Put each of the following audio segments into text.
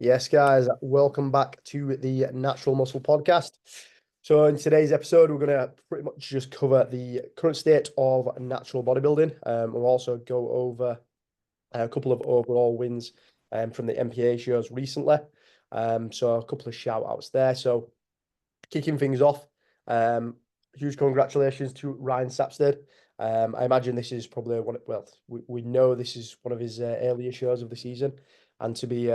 Yes, guys, welcome back to the Natural Muscle Podcast. So, in today's episode, we're going to pretty much just cover the current state of natural bodybuilding. We'll also go over a couple of overall wins from the MPA shows recently. So, a couple of shout outs there. So, kicking things off, um, huge congratulations to Ryan Sapstead. I imagine this is probably we know this is one of his earlier shows of the season, and to be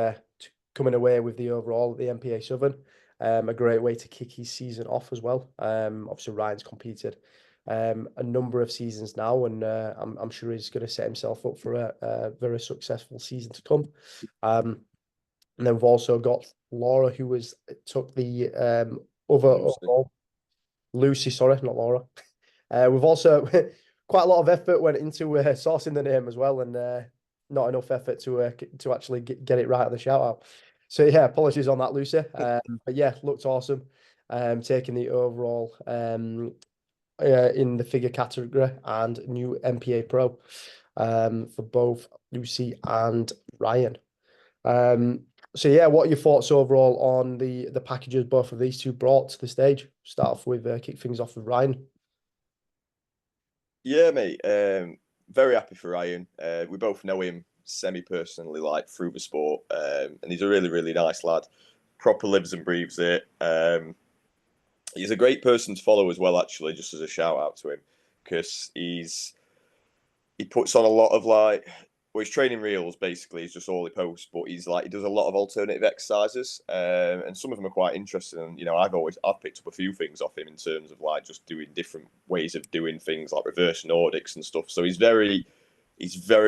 coming away with the overall at the MPA Southern, a great way to kick his season off as well. Obviously, Ryan's competed a number of seasons now, and I'm sure he's going to set himself up for a very successful season to come. And then we've also got Laura, who took the other Lucy. overall. Lucy, sorry, not Laura. We've also quite a lot of effort went into sourcing the name as well, and not enough effort to actually get it right at the shout out. So yeah, apologies on that, Lucy. But yeah, looked awesome. Taking the overall in the figure category and new MPA Pro for both Lucy and Ryan. Um, so yeah, what are your thoughts overall on the packages both of these two brought to the stage? Start off with kick things off with Ryan. Yeah, mate. Very happy for Ryan. We both know him semi-personally, like through the sport, and he's a really, really nice lad. Proper lives and breathes it. He's a great person to follow as well, actually. Just as a shout out to him, because he puts on a lot of his training reels basically is just all he posts, but he does a lot of alternative exercises, and some of them are quite interesting. And I've picked up a few things off him in terms of like just doing different ways of doing things like reverse Nordics and stuff. So he's very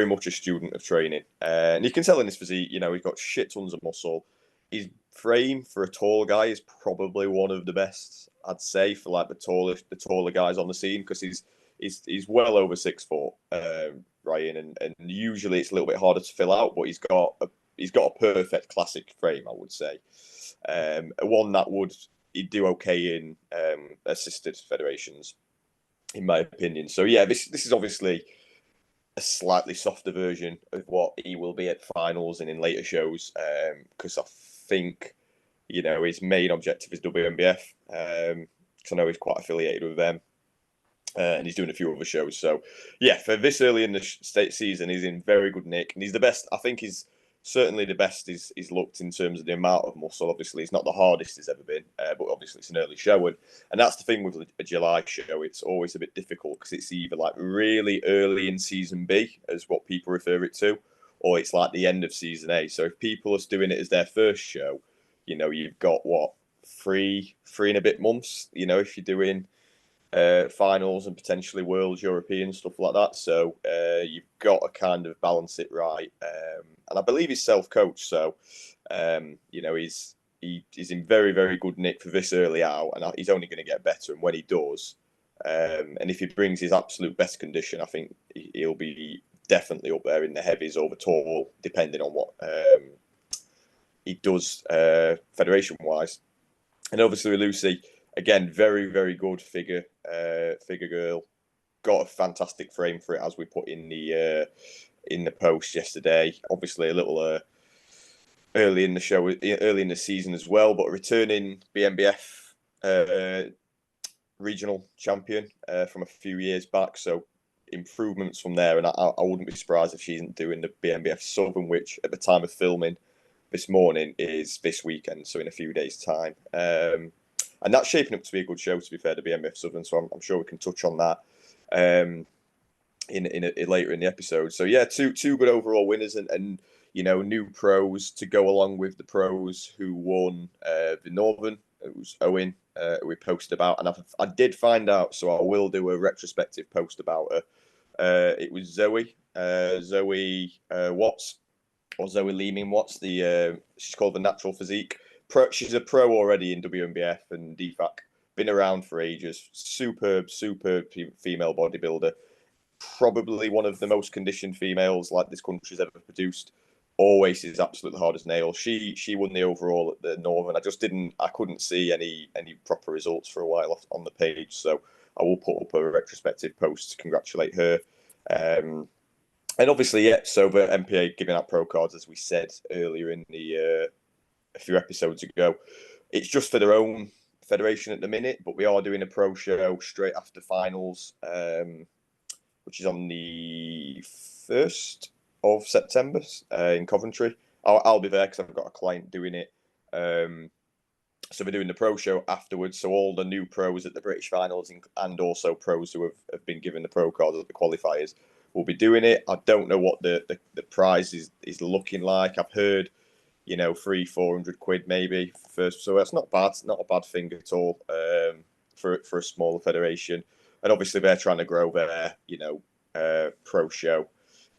much a student of training, and you can tell in his physique. He's got shit tons of muscle. His frame for a tall guy is probably one of the best, I'd say, for like the taller guys on the scene, because he's well over 6 foot, Ryan, and usually it's a little bit harder to fill out, but he's got a perfect classic frame, I would say. One that he'd do okay in assisted federations, in my opinion. So yeah, this is obviously a slightly softer version of what he will be at finals and in later shows, because I think his main objective is WMBF, because I know he's quite affiliated with them. And he's doing a few other shows. So, yeah, for this early in the state season, he's in very good nick, and he's the best. I think he's certainly the best he's looked in terms of the amount of muscle. Obviously, it's not the hardest he's ever been, but obviously it's an early show, and that's the thing with a July show. It's always a bit difficult because it's either like really early in season B, as what people refer it to, or it's like the end of season A. So if people are doing it as their first show, you've got what, three and a bit months. If you're doing finals and potentially worlds, European stuff like that. So you've got to kind of balance it right. And I believe he's self-coached, so he's in very, very good nick for this early out, and he's only going to get better. And when he does, and if he brings his absolute best condition, I think he'll be definitely up there in the heavies over tall, depending on what he does federation wise. And obviously with Lucy, again, very, very good figure girl. Got a fantastic frame for it, as we put in the post yesterday. Obviously, a little early in the show, early in the season as well, but returning BMBF regional champion from a few years back. So improvements from there, and I wouldn't be surprised if she isn't doing the BMBF Southern, which at the time of filming this morning is this weekend, so in a few days' time. And that's shaping up to be a good show, to be fair, to BMF Southern. So I'm sure we can touch on that later in the episode. So yeah, two good overall winners, and new pros to go along with the pros who won the Northern. It was Owen, we posted about, and I did find out, so I will do a retrospective post about her. It was Zoe Watts, or Zoe Leeming Watts. She's called the Natural Physique. She's a pro already in WMBF and DFAC. Been around for ages. Superb female bodybuilder. Probably one of the most conditioned females like this country's ever produced. Always is absolutely hard as nails. She won the overall at the Northern. I couldn't see any proper results for a while on the page. So I will put up a retrospective post to congratulate her. And obviously, yeah, so the MPA giving out pro cards, as we said earlier in the a few episodes ago. It's just for their own federation at the minute, but we are doing a pro show straight after finals, which is on the 1st of September in Coventry. I'll be there because I've got a client doing it. So we're doing the pro show afterwards. So all the new pros at the British finals and also pros who have been given the pro cards at the qualifiers will be doing it. I don't know what the prize is looking like. I've heard, 300-400 quid maybe first. So that's not bad. It's not a bad thing at all for a smaller federation. And obviously they're trying to grow their, pro show.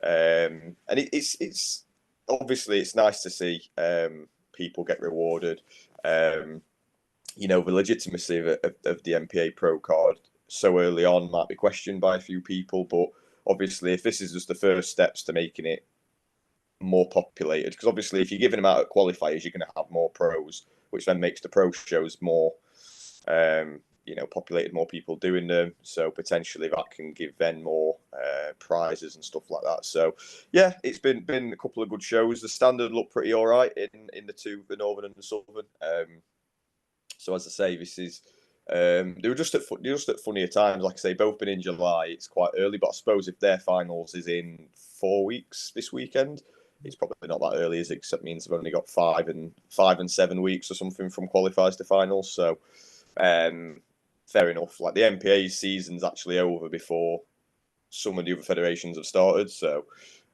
And it's obviously it's nice to see people get rewarded. The legitimacy of the MPA Pro card so early on might be questioned by a few people, but obviously, if this is just the first steps to making it more populated, because obviously, if you're giving them out at qualifiers, you're going to have more pros, which then makes the pro shows more, populated, more people doing them. So potentially that can give then more prizes and stuff like that. So yeah, it's been a couple of good shows. The standard looked pretty all right in the northern and the southern. So as I say, this is they were just at funnier times. Like I say, both been in July. It's quite early, but I suppose if their finals is in 4 weeks this weekend, it's probably not that early, is it? Except means they've only got 5 and 7 weeks or something from qualifiers to finals. So fair enough. Like the MPA's season's actually over before some of the other federations have started. So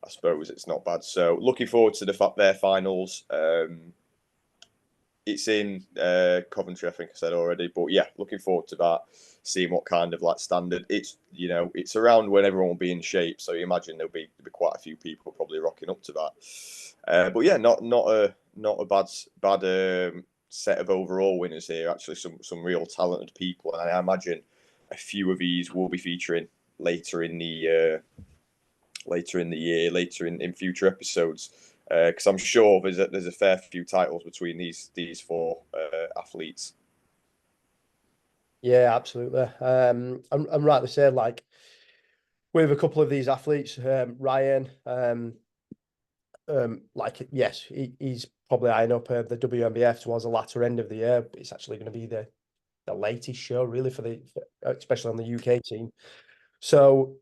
I suppose it's not bad. So looking forward to their finals. It's in Coventry, I think I said already, but yeah, looking forward to that. Seeing what kind of standard it's it's around when everyone will be in shape. So you imagine there'll be quite a few people probably rocking up to that. But yeah, not a bad set of overall winners here. Actually, some real talented people, and I imagine a few of these will be featuring later in the year, later in future episodes. Because I'm sure there's a fair few titles between these 4 athletes. Yeah, absolutely. I'm right to say, like, with a couple of these athletes, Ryan, yes, he's probably eyeing up the WNBF towards the latter end of the year. But it's actually going to be the latest show, really, especially on the UK team. So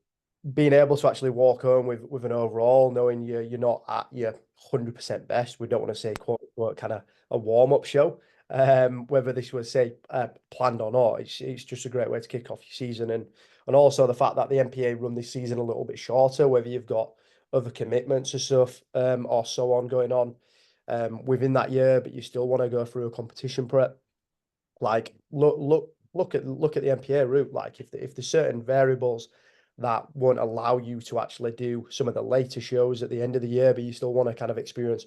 being able to actually walk home with an overall, knowing you're not at your 100% best. We don't want to say quote unquote kind of a warm-up show. Whether this was say planned or not, it's just a great way to kick off your season, and also the fact that the MPA run this season a little bit shorter, whether you've got other commitments or stuff or so on going on within that year, but you still want to go through a competition prep. Like look at the MPA route. Like if there's certain variables that won't allow you to actually do some of the later shows at the end of the year, but you still want to kind of experience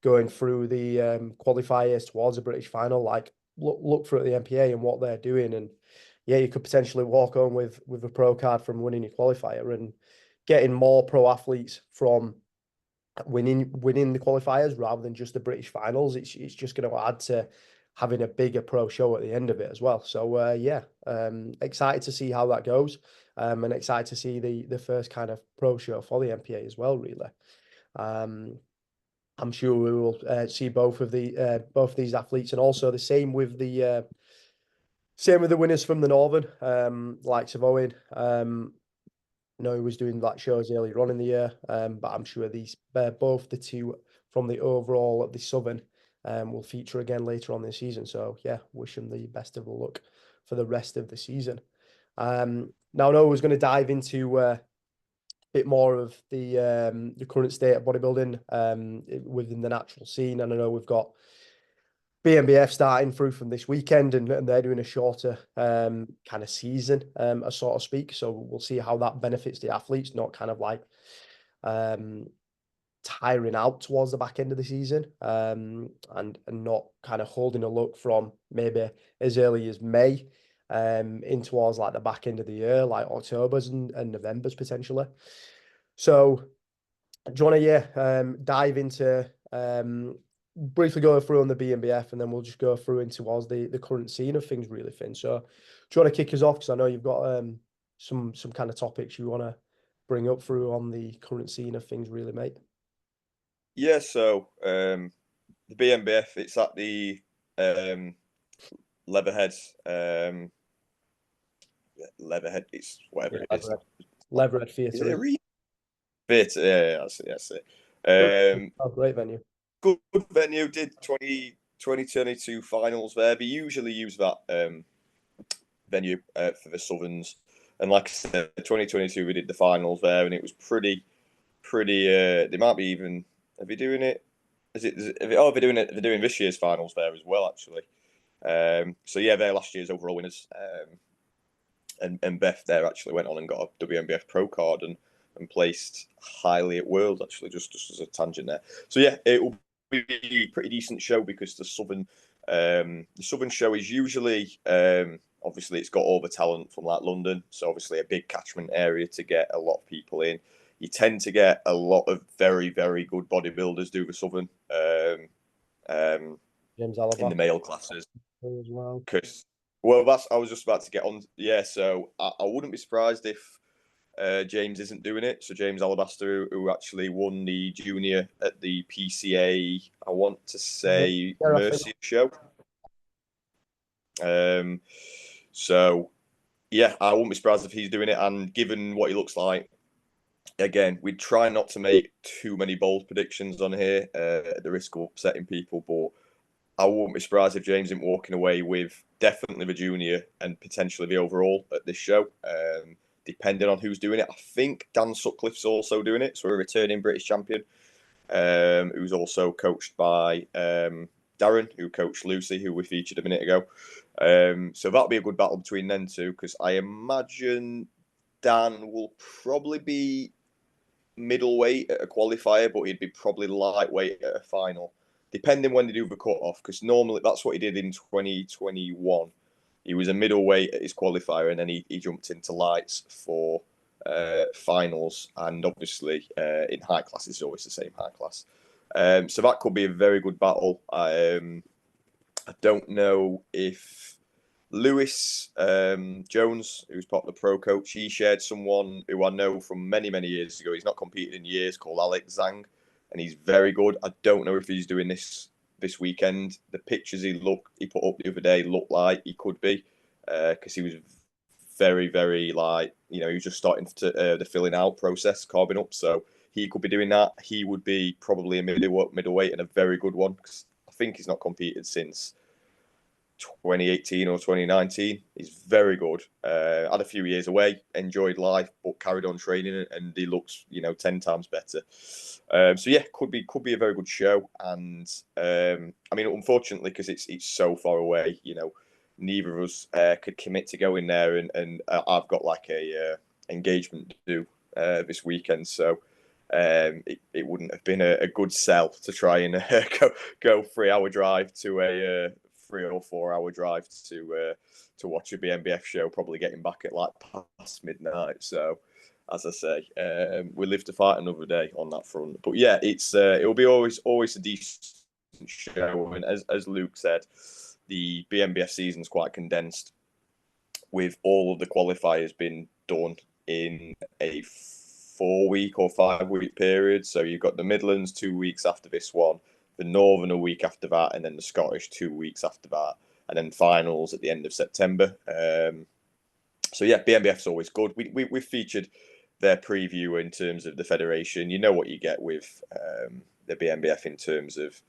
going through the qualifiers towards a British final. Like look through the MPA and what they're doing, and yeah, you could potentially walk on with a pro card from winning your qualifier and getting more pro athletes from winning the qualifiers rather than just the British finals. It's just going to add to having a bigger pro show at the end of it as well. So yeah, excited to see how that goes, and excited to see the first kind of pro show for the MPA as well. Really, I'm sure we will see both of these athletes, and also the same with the winners from the Northern, likes of Owen. He was doing like shows earlier on in the year, but I'm sure these both the two from the overall at the Southern will feature again later on this season. So yeah, wish them the best of luck for the rest of the season. Now, I know we're going to dive into a bit more of the current state of bodybuilding within the natural scene, and I know we've got BNBF starting through from this weekend, and they're doing a shorter kind of season, so to speak. So we'll see how that benefits the athletes, not kind of like tiring out towards the back end of the season, and not kind of holding a look from maybe as early as May in towards like the back end of the year, like October's and November's potentially. So do you want to dive into briefly go through on the BNBF, and then we'll just go through into towards the current scene of things, really, Finn. So do you want to kick us off? Because I know you've got some kind of topics you want to bring up through on the current scene of things, really, mate. Yeah, so the the BMBF. It's at the Leatherhead. Leatherhead. It's whatever Yeah, it is. Leatherhead Is Theatre. it a bit? Yeah, that's it. That's it. Oh, great venue. Good venue. Did 2022 finals there. They usually use that venue for the Southerns. And like I said, 2022 we did the finals there, and it was pretty. They might be even. Are they doing it? Oh, they're doing it. They're doing this year's finals there as well, actually. So yeah, they're last year's overall winners. And Beth there actually went on and got a WNBF Pro card and placed highly at Worlds, actually, just as a tangent there. So yeah, it will be a pretty decent show because the Southern show is usually obviously it's got all the talent from like London, so obviously a big catchment area to get a lot of people in. You tend to get a lot of very, very good bodybuilders do the Southern James in the male classes. as well. Well, I was just about to get on. Yeah, so I wouldn't be surprised if James isn't doing it. So James Alabaster, who actually won the junior at the PCA, I want to say Mercia show. So yeah, I wouldn't be surprised if he's doing it. And given what he looks like, again, we'd try not to make too many bold predictions on here at the risk of upsetting people, but I wouldn't be surprised if James isn't walking away with definitely the junior and potentially the overall at this show, depending on who's doing it. I think Dan Sutcliffe's also doing it, so a returning British champion, who's also coached by Darren, who coached Lucy, who we featured a minute ago. So that'll be a good battle between them two, because I imagine Dan will probably be middleweight at a qualifier, but he'd be probably lightweight at a final, depending when they do the cut-off, because normally that's what he did in 2021. He was a middleweight at his qualifier, and then he jumped into lights for finals, and obviously in high class, it's always the same high class. So that could be a very good battle. I don't know if Lewis Jones, who's part of the pro coach, he shared someone who I know from many, many years ago. He's not competed in years, called Alex Zhang, and he's very good. I don't know if he's doing this weekend. The pictures he put up the other day looked like he could be, because he was very, very he was just starting to the filling out process, carving up. So he could be doing that. He would be probably a middleweight and a very good one, because I think he's not competed since 2018 or 2019. He's very good. Had a few years away, enjoyed life, but carried on training, and he looks 10 times better. So yeah, could be a very good show. And I mean, unfortunately, because it's so far away, neither of us could commit to going there, and I've got like a engagement to do this weekend, so it wouldn't have been a good sell to try and go 3-hour drive to a 3 or 4 hour drive to watch a BMBF show, probably getting back at like past midnight. So as I say, we live to fight another day on that front. But yeah, it'll be always a decent show. And as Luke said, the BMBF season's quite condensed, with all of the qualifiers being done in a 4-week or 5-week period. So you've got the Midlands 2 weeks after this one, the Northern a week after that, and then the Scottish 2 weeks after that, and then finals at the end of September. So yeah, BMBF's always good. We've featured their preview in terms of the federation. You know what you get with the BMBF in terms of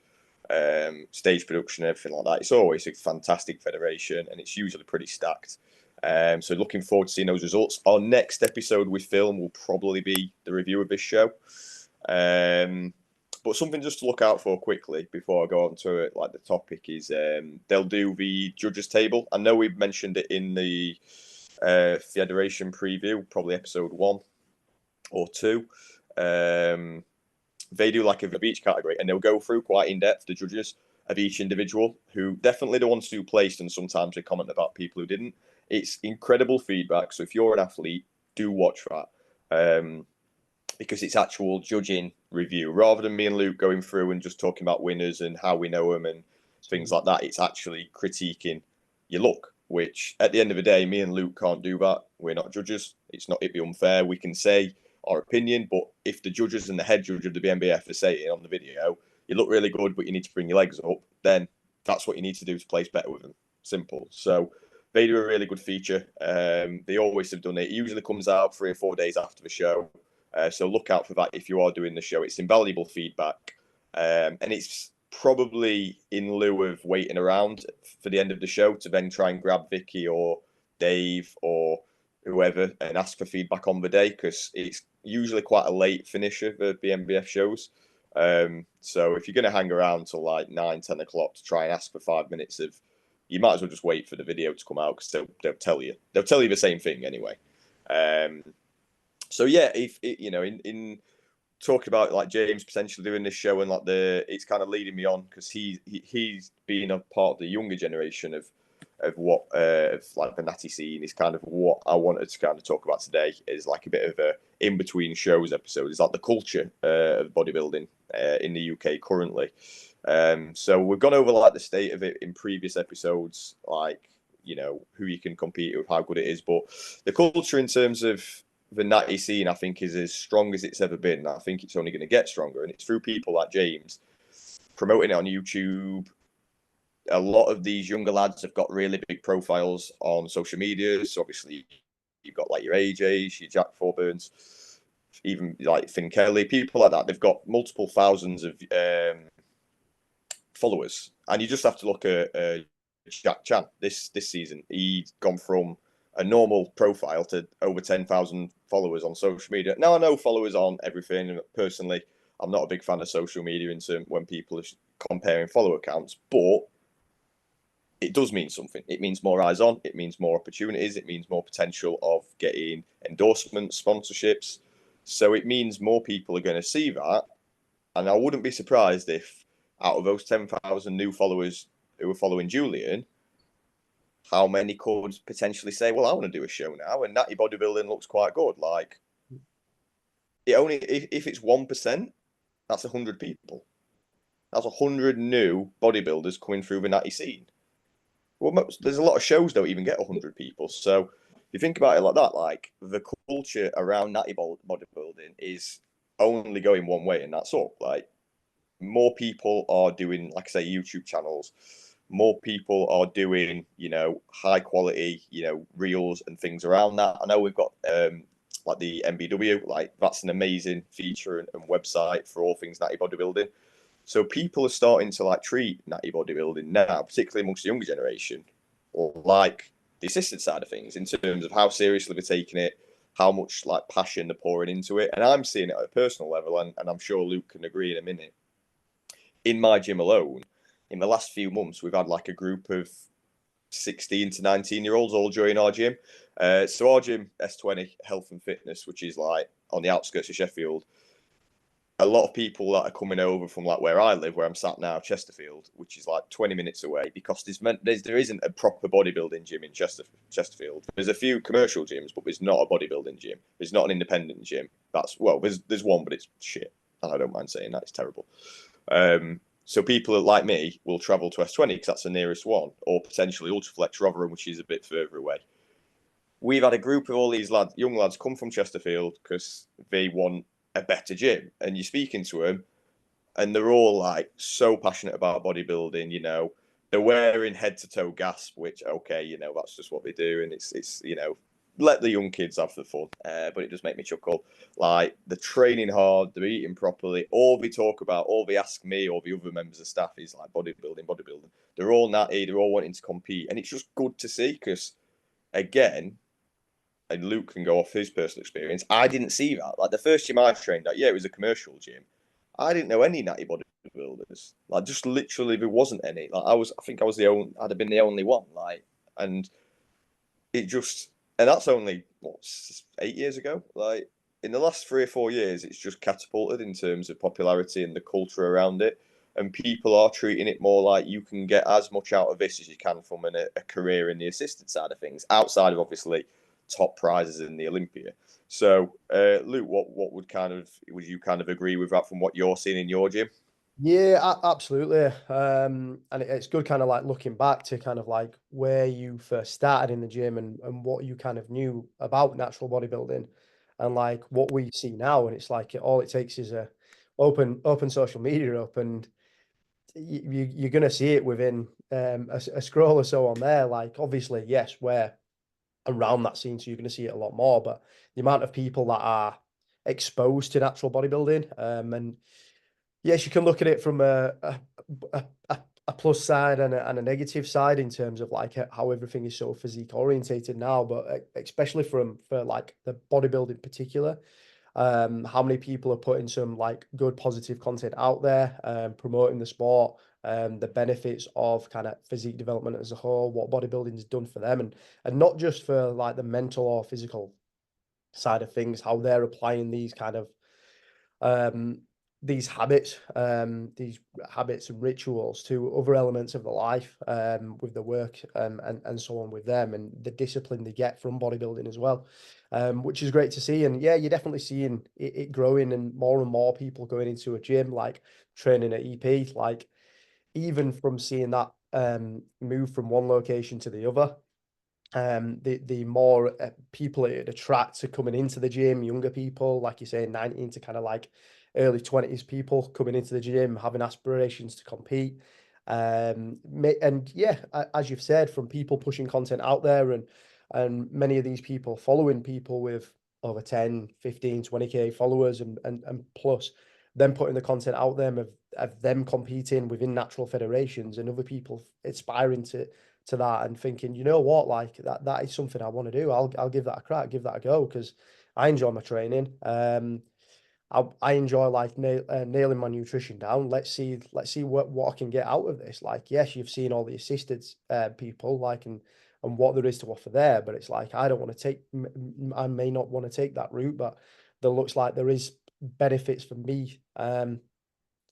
stage production and everything like that. It's always a fantastic federation, and it's usually pretty stacked. So looking forward to seeing those results. Our next episode we film will probably be the review of this show. But something just to look out for quickly before I go on to it, like the topic is they'll do the judges table. I know we've mentioned it in the federation preview, probably episode 1 or 2. They do like of each category, and they'll go through quite in depth the judges of each individual, who definitely the ones who placed, and sometimes they comment about people who didn't. It's incredible feedback. So if you're an athlete, do watch that. Because it's actual judging review rather than me and Luke going through and just talking about winners and how we know them and things like that. It's actually critiquing your look, which at the end of the day, me and Luke can't do that. We're not judges. It'd be unfair. We can say our opinion, but if the judges and the head judge of the BMBF are saying on the video, you look really good, but you need to bring your legs up, then that's what you need to do to place better with them. Simple. So they do a really good feature. They always have done it. It usually comes out 3 or 4 days after the show. So look out for that if you are doing the show. It's invaluable feedback. And it's probably in lieu of waiting around for the end of the show to then try and grab Vicky or Dave or whoever and ask for feedback on the day, because it's usually quite a late finisher for the BMBF shows. So if you're going to hang around till like 9, 10 o'clock to try and ask for 5 minutes of, you might as well just wait for the video to come out, because they'll tell you the same thing anyway. So yeah, if you know, in talking about like James potentially doing this show, and like it's kind of leading me on, because he's been a part of the younger generation of what of like the natty scene, is kind of what I wanted to kind of talk about today, is like a bit of a in between shows episode. It's like the culture of bodybuilding in the UK currently. So we've gone over like the state of it in previous episodes, like, you know, who you can compete with, how good it is, but the culture in terms of the natty scene, I think, is as strong as it's ever been. I think it's only going to get stronger, and it's through people like James promoting it on YouTube. A lot of these younger lads have got really big profiles on social media. So obviously, you've got like your AJs, your Jack Forburns, even like Finn Kelly, people like that. They've got multiple thousands of followers, and you just have to look at Jack Chan this season. He's gone from a normal profile to over 10,000 followers on social media. Now, I know followers aren't everything, and personally, I'm not a big fan of social media in terms when people are comparing follower counts, but it does mean something. It means more eyes on, it means more opportunities, it means more potential of getting endorsements, sponsorships. So it means more people are going to see that. And I wouldn't be surprised if out of those 10,000 new followers who are following Julian, how many could potentially say, well, I want to do a show now, and natty bodybuilding looks quite good. Like, it only, if it's 1%, that's 100 people. That's 100 new bodybuilders coming through the natty scene. Well, there's a lot of shows don't even get 100 people. So if you think about it like that, like, the culture around natty bodybuilding is only going one way, and that's up. Like, more people are doing, like I say, YouTube channels. More people are doing, you know, high quality, you know, reels and things around that. I know we've got like the MBW, like that's an amazing feature and website for all things natty bodybuilding. So people are starting to like treat natty bodybuilding now, particularly amongst the younger generation, like the assisted side of things, in terms of how seriously they're taking it, how much like passion they're pouring into it. And I'm seeing it at a personal level, and I'm sure Luke can agree in a minute. In my gym alone, in the last few months, we've had like a group of 16 to 19-year-olds all join our gym. So our gym, S20 Health and Fitness, which is like on the outskirts of Sheffield, a lot of people that are coming over from like where I live, where I'm sat now, Chesterfield, which is like 20 minutes away, because there isn't a proper bodybuilding gym in Chesterfield. There's a few commercial gyms, but there's not a bodybuilding gym. There's not an independent gym. There's one, but it's shit. And I don't mind saying that, it's terrible. So people like me will travel to S20 because that's the nearest one, or potentially Ultraflex Rotherham, which is a bit further away. We've had a group of all these young lads come from Chesterfield because they want a better gym, and you're speaking to them, and they're all like so passionate about bodybuilding. You know, they're wearing head to toe gasp, which, okay, you know, that's just what they do, and it's you know, let the young kids have the fun. But it does make me chuckle. Like, they're training hard, they're eating properly. All they talk about, all they ask me or the other members of staff is like bodybuilding. They're all natty, they're all wanting to compete, and it's just good to see, because again, and Luke can go off his personal experience, I didn't see that. Like, the first gym I trained at, yeah, it was a commercial gym. I didn't know any natty bodybuilders. Like, just literally, there wasn't any. Like, I think I was the only. I'd have been the only one. Like, and it just, and that's only what, 8 years ago. Like, in the last 3 or 4 years, it's just catapulted in terms of popularity and the culture around it. And people are treating it more like you can get as much out of this as you can from a career in the assisted side of things, outside of obviously top prizes in the Olympia. So, Luke, what would you kind of agree with that from what you're seeing in your gym? Yeah, absolutely. And it's good kind of like looking back to kind of like where you first started in the gym, and what you kind of knew about natural bodybuilding, and like what we see now. And it's like all it takes is open social media up, and you're going to see it within a scroll or so on there. Like, obviously, yes, we're around that scene, so you're going to see it a lot more. But the amount of people that are exposed to natural bodybuilding, and yes, you can look at it from a, a plus side and a negative side in terms of like how everything is so physique orientated now, but especially for like the bodybuilding in particular, how many people are putting some like good positive content out there, promoting the sport, the benefits of kind of physique development as a whole, what bodybuilding has done for them, and not just for like the mental or physical side of things, how they're applying um, these habits and rituals to other elements of the life, with the work, and so on with them, and the discipline they get from bodybuilding as well, which is great to see. And yeah, you're definitely seeing it growing, and more people going into a gym, like training at EP, like even from seeing that move from one location to the other, the more people it attracts to coming into the gym, younger people, like you say, 19 to kind of like early 20s people coming into the gym, having aspirations to compete. And yeah, as you've said, from people pushing content out there, and many of these people following people with over 10, 15, 20K followers, and plus them putting the content out there of them competing within natural federations, and other people aspiring to that and thinking, you know what, like that is something I want to do. I'll give that a crack, give that a go, because I enjoy my training. I enjoy like nailing my nutrition down. Let's see what I can get out of this. Like, yes, you've seen all the assisted people, like, and what there is to offer there, but it's like I don't want to take. I may not want to take that route, but there looks like there is benefits for me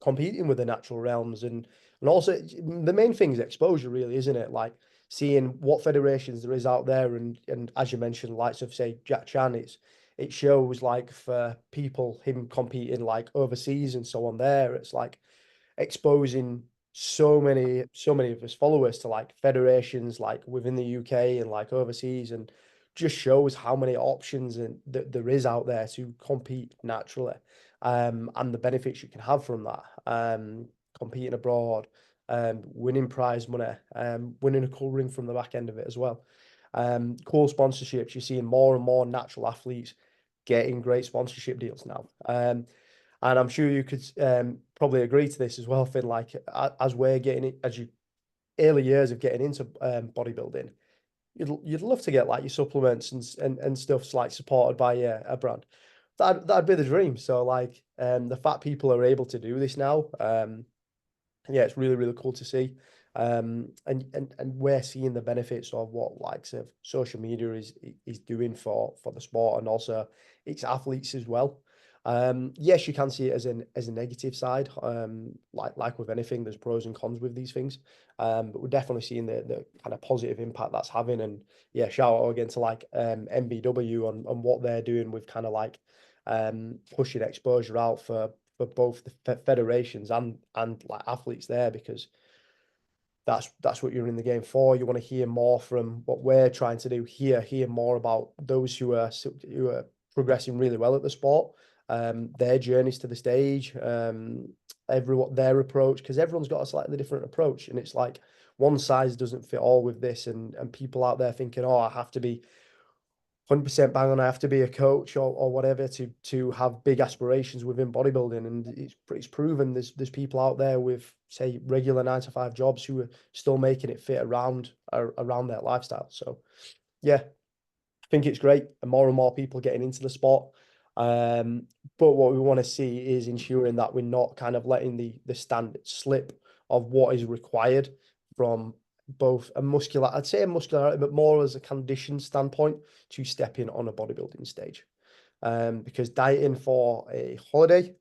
competing with the natural realms, and also the main thing is exposure, really, isn't it? Like seeing what federations there is out there, and as you mentioned, likes of say Jack Chan, it shows like for people him competing like overseas and so on there, it's like exposing so many of his followers to like federations like within the UK and like overseas, and just shows how many options and there is out there to compete naturally, and the benefits you can have from that, competing abroad, winning prize money, winning a cool ring from the back end of it as well. Cool sponsorships. You're seeing more and more natural athletes getting great sponsorship deals now. And I'm sure you could probably agree to this as well, Finn. Like as we're getting it, as you early years of getting into bodybuilding, you'd love to get like your supplements and stuff's like supported by a brand. That'd be the dream. So like the fact people are able to do this now, yeah, it's really, really cool to see. And we're seeing the benefits of what likes of social media is doing for the sport, and also its athletes as well. Yes, you can see it as a negative side. Like with anything, there's pros and cons with these things. But we're definitely seeing the kind of positive impact that's having. And yeah, shout out again to like MBW on what they're doing with kind of like pushing exposure out for both the federations and like athletes there, because that's what you're in the game for. You want to hear more from what we're trying to do here, hear more about those who are progressing really well at the sport, their journeys to the stage, everyone their approach, because everyone's got a slightly different approach, and it's like one size doesn't fit all with this, and people out there thinking, oh, I have to be 100% bang on, I have to be a coach or whatever to have big aspirations within bodybuilding. And it's proven there's people out there with say regular 9 to 5 jobs who are still making it fit around their lifestyle. So yeah, I think it's great, and more people getting into the sport. But what we want to see is ensuring that we're not kind of letting the standard slip of what is required from both I'd say a muscularity, but more as a condition standpoint to step in on a bodybuilding stage. Because dieting for a holiday,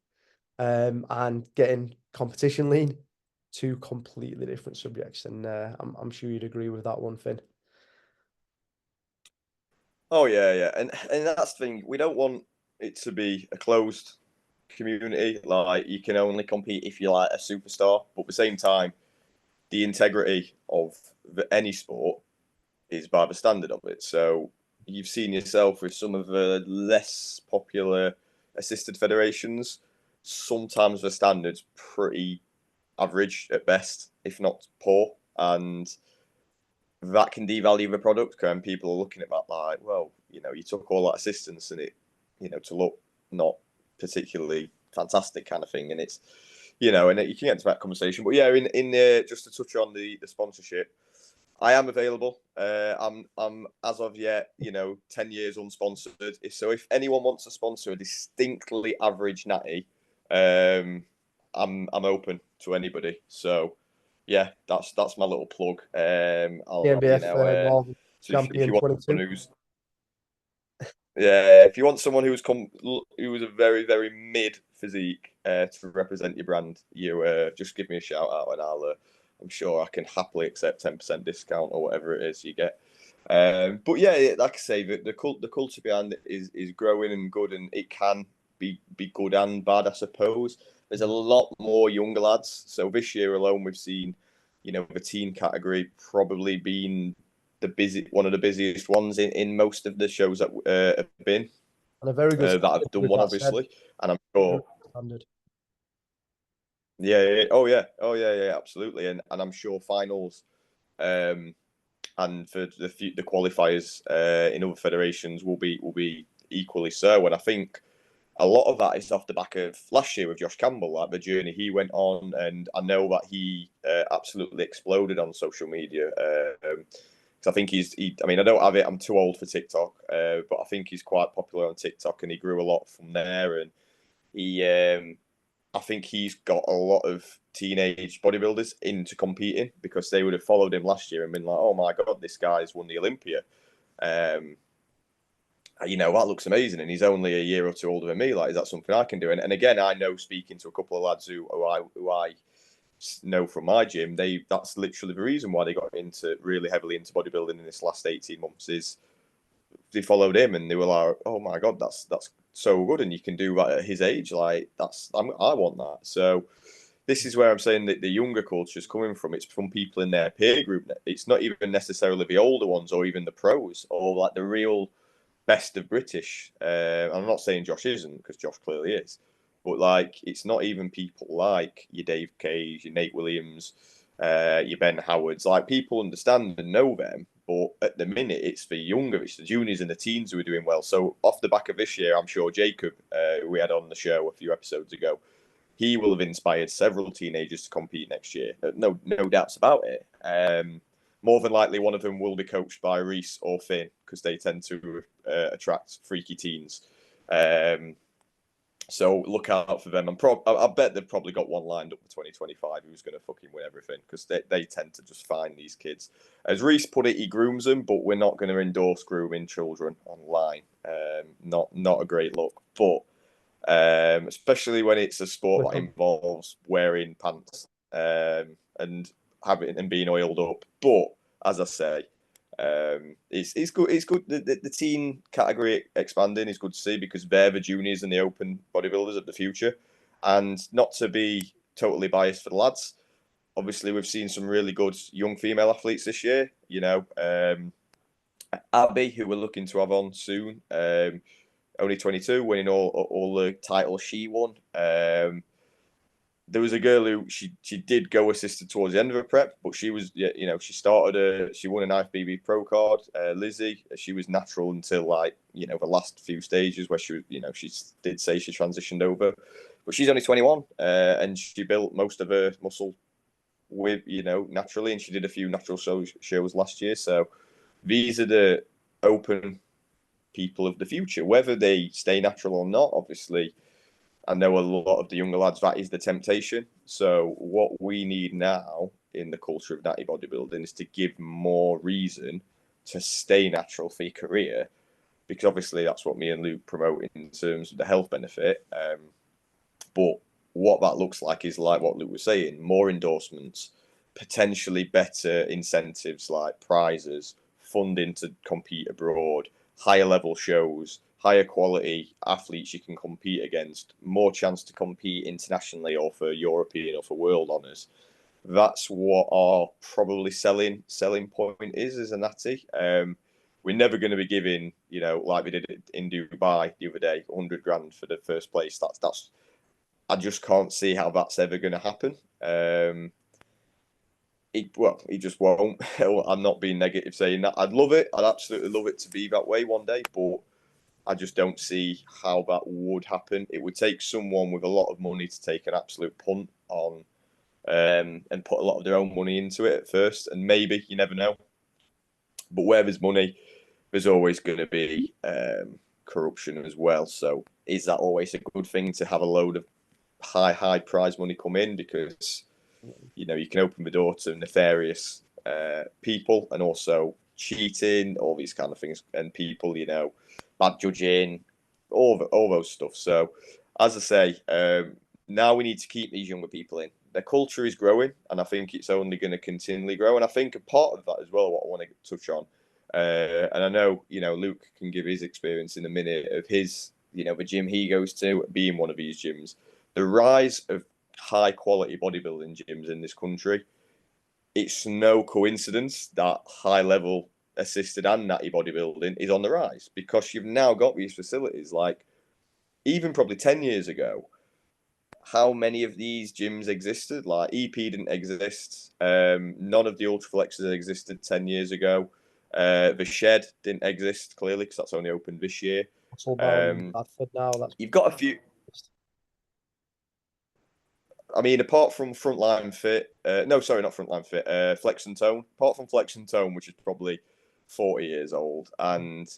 and getting competition lean, two completely different subjects. And I'm sure you'd agree with that one, Finn. Oh yeah, yeah, and that's the thing. We don't want it to be a closed community. Like you can only compete if you're like a superstar, but at the same time, the integrity of any sport is by the standard of it. So you've seen yourself with some of the less popular assisted federations. sometimes the standard's pretty average at best, if not poor, and that can devalue the product. And people are looking at that like, well, you took all that assistance and it, to look not particularly fantastic kind of thing, and it's, and you can get into that conversation. But yeah, in just to touch on the sponsorship, I am available. I'm as of yet, 10 years unsponsored. So if anyone wants to sponsor a distinctly average natty, I'm open to anybody. So yeah, that's my little plug. The NBF World if Champion you want 22. someone who's yeah, if you want someone who's a very very mid physique to represent your brand, you just give me a shout out and I'm sure I can happily accept 10% discount or whatever it is you get. But yeah, like I say, the culture behind it is growing and good, and it can be good and bad, I suppose. There's a lot more younger lads. So this year alone, we've seen, the teen category probably been one of the busiest ones in most of the shows that have been And a very good that I've done with one, that said. obviously, and I'm sure. Standard. Yeah. Oh yeah. Absolutely, and I'm sure finals, and for the qualifiers in other federations will be equally so. And I think a lot of that is off the back of last year with Josh Campbell, like the journey he went on, and I know that he absolutely exploded on social media. Because I think I mean, I don't have it. I'm too old for TikTok, but I think he's quite popular on TikTok, and he grew a lot from there. And he, I think he's got a lot of teenage bodybuilders into competing because they would have followed him last year and been like, "Oh my god, this guy's won the Olympia." Um, that looks amazing, and he's only a year or two older than me. Like, is that something I can do? And again, I know, speaking to a couple of lads who I know from my gym, that's literally the reason why they got into really heavily into bodybuilding in this last 18 months is they followed him and they were like, "Oh my god, that's so good, and you can do that at his age. Like, I want that." So this is where I'm saying that the younger culture is coming from. It's from people in their peer group. It's not even necessarily the older ones or even the pros or like the real best of British. I'm not saying Josh isn't, because Josh clearly is, but like, it's not even people like your Dave Cage, your Nate Williams, your Ben Howards. Like, people understand and know them, but at the minute it's the younger, it's the juniors and the teens who are doing well. So off the back of this year, I'm sure Jacob, who we had on the show a few episodes ago, he will have inspired several teenagers to compete next year. No doubts about it. More than likely, one of them will be coached by Reese or Finn because they tend to attract freaky teens. So look out for them. I bet they've probably got one lined up for 2025 who's going to fucking win everything, because they tend to just find these kids. As Reese put it, he grooms them, but we're not going to endorse grooming children online. Not a great look, but especially when it's a sport that involves wearing pants and being oiled up. But as I say, it's good. It's good. The teen category expanding is good to see, because they're the juniors and the open bodybuilders of the future. And not to be totally biased for the lads, obviously we've seen some really good young female athletes this year. Abby, who we're looking to have on soon. Only 22, winning all the titles she won. There was a girl who she did go assisted towards the end of her prep, but she was, she won an IFBB Pro card. Lizzie, she was natural until the last few stages where she she did say she transitioned over, but she's only 21, and she built most of her muscle with naturally, and she did a few natural shows last year. So these are the open people of the future, whether they stay natural or not. Obviously, I know a lot of the younger lads, that is the temptation. So what we need now in the culture of natty bodybuilding is to give more reason to stay natural for your career, because obviously that's what me and Luke promote in terms of the health benefit. But what that looks like is like what Luke was saying: more endorsements, potentially better incentives like prizes, funding to compete abroad, higher level shows, higher quality athletes you can compete against, more chance to compete internationally or for European or for world honours. That's what our probably selling point is as a natty. We're never going to be giving, like we did in Dubai the other day, 100 grand for the first place. That's I just can't see how that's ever going to happen. It just won't. I'm not being negative saying that. I'd love it. I'd absolutely love it to be that way one day, but I just don't see how that would happen. It would take someone with a lot of money to take an absolute punt on and put a lot of their own money into it at first. And maybe, you never know. But where there's money, there's always going to be corruption as well. So is that always a good thing to have a load of high prize money come in? Because, you know, you can open the door to nefarious people and also cheating, all these kind of things, and people, you know, bad judging, all those stuff. So, as I say, now we need to keep these younger people in. Their culture is growing, and I think it's only going to continually grow. And I think a part of that as well, what I want to touch on, and I know, you know, Luke can give his experience in a minute of his, you know, the gym he goes to, being one of these gyms. The rise of high quality bodybuilding gyms in this country, it's no coincidence that high level assisted and natty bodybuilding is on the rise, because you've now got these facilities. Like, even probably 10 years ago, how many of these gyms existed? Like, EP didn't exist. None of the Ultraflexes existed 10 years ago. The Shed didn't exist, clearly, because that's only opened this year. Bradford now. That's You've got a few. I mean, apart from Frontline Fit, no, sorry, not Frontline Fit, Flex and Tone. Apart from Flex and Tone, which is probably 40 years old, and